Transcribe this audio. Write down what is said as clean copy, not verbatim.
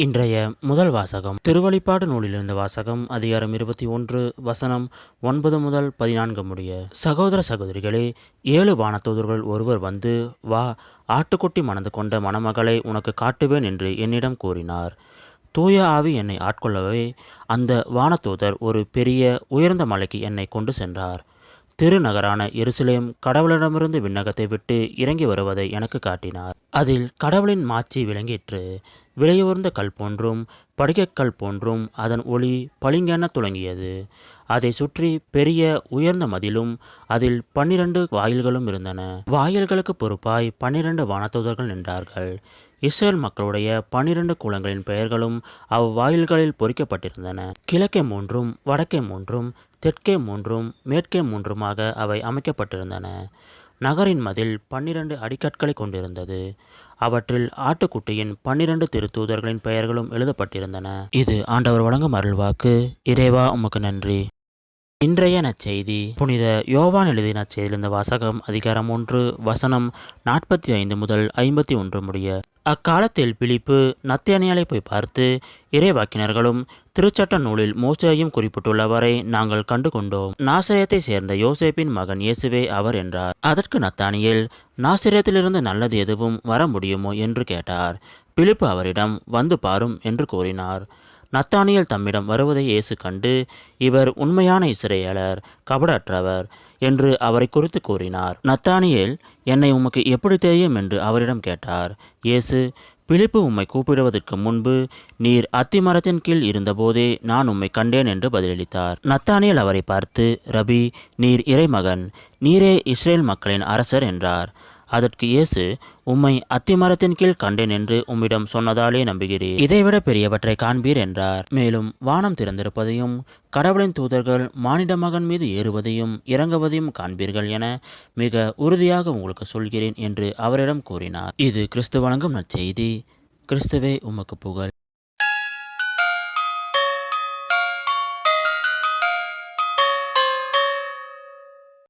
இன்றைய முதல் வாசகம் திருவழிபாடு நூலிலிருந்த வாசகம் அதிகாரம் 21 வசனம் 9 முதல் 14 முடிய. சகோதர சகோதரிகளே, 7 வானதூதர்கள் ஒருவர் வந்து, வா, ஆட்டுக்குட்டி மணந்து கொண்ட மணமகளை உனக்கு காட்டுவேன் என்று என்னிடம் கூறினார். தூய ஆவி என்னை ஆட்கொள்ளவே அந்த வானதூதர் ஒரு பெரிய உயர்ந்த மலைக்கு என்னை கொண்டு சென்றார். திருநகரான எருசலேம் கடவுளிடமிருந்து விண்ணகத்தை விட்டு இறங்கி வருவதை எனக்கு காட்டினார். அதில் கடவுளின் மாட்சி விளங்கிற்று. விலையுயர்ந்த கல் போன்றும் படிகக்கல் போன்றும் அதன் ஒளி பளிங்கென துளங்கியது. அதை சுற்றி பெரிய உயர்ந்த மதிலும் அதில் 12 வாயில்களும் இருந்தன. வாயில்களுக்கு பொறுப்பாய் 12 வானதூதர்கள் நின்றார்கள். இஸ்ரேல் மக்களுடைய 12 குலங்களின் பெயர்களும் அவ்வாயில்களில் பொறிக்கப்பட்டிருந்தன. கிழக்கே 3, வடக்கே 3, தெற்கே 3, மேற்கே 3மாக அவை அமைக்கப்பட்டிருந்தன. நகரின் மதில் 12 அடிக்கற்களை கொண்டிருந்தது. அவற்றில் ஆட்டுக்குட்டியின் 12 திருத்தூதர்களின் பெயர்களும் எழுதப்பட்டிருந்தன. இது ஆண்டவர் வழங்கும் அருள்வாக்கு. இறைவா, உமக்கு நன்றி. இன்றைய நற்செய்தி புனித யோவான் எழுதிய நற்செய்தியிலிருந்த வாசகம் அதிகாரம் 1 வசனம் 45 முதல் 51 முடிய. அக்காலத்தில் பிலிப்பு நத்தனியாலை போய் பார்த்து, இறைவாக்கினர்களும் திருச்சட்ட நூலில் மோசேயும் குறிப்பிட்டுள்ளவரை நாங்கள் கண்டு கொண்டோம். நாசரேத்தை சேர்ந்த யோசேப்பின் மகன் இயேசுவே அவர் என்றார். அதற்கு நத்தானியேல், நாசரேத்திலிருந்து நல்லது எதுவும் வர முடியுமோ என்று கேட்டார். பிலிப்பு அவரிடம், வந்து பாரும் என்று கூறினார். நத்தானியேல் தம்மிடம் வருவதை இயேசு கண்டு, இவர் உண்மையான இஸ்ரேலர், கபடற்றவர் என்று அவரை குறித்து கூறினார். நத்தானியேல், என்னை உமக்கு எப்படி தெரியும் என்று அவரிடம் கேட்டார். இயேசு, பிலிப்பு உம்மை கூப்பிடுவதற்கு முன்பு நீர் அத்திமரத்தின் கீழ் இருந்தபோதே நான் உம்மை கண்டேன் என்று பதிலளித்தார். நத்தானியேல் அவரை பார்த்து, ரபி, நீர் இறைமகன், நீரே இஸ்ரேல் மக்களின் அரசர் என்றார். அதற்கு இயேசு, உம்மை அத்திமரத்தின் கீழ் கண்டேன் என்று உம்மிடம் சொன்னதாலே நம்புகிறீர். இதைவிட பெரியவற்றை காண்பீர் என்றார். மேலும் வானம் திறந்திருப்பதையும் கடவுளின் தூதர்கள் மானிட மகன் மீது ஏறுவதையும் இறங்குவதையும் காண்பீர்கள் என மிக உறுதியாக உங்களுக்கு சொல்கிறேன் என்று அவரிடம் கூறினார். இது கிறிஸ்து வழங்கும் நற்செய்தி. கிறிஸ்துவே, உமக்கு புகழ்.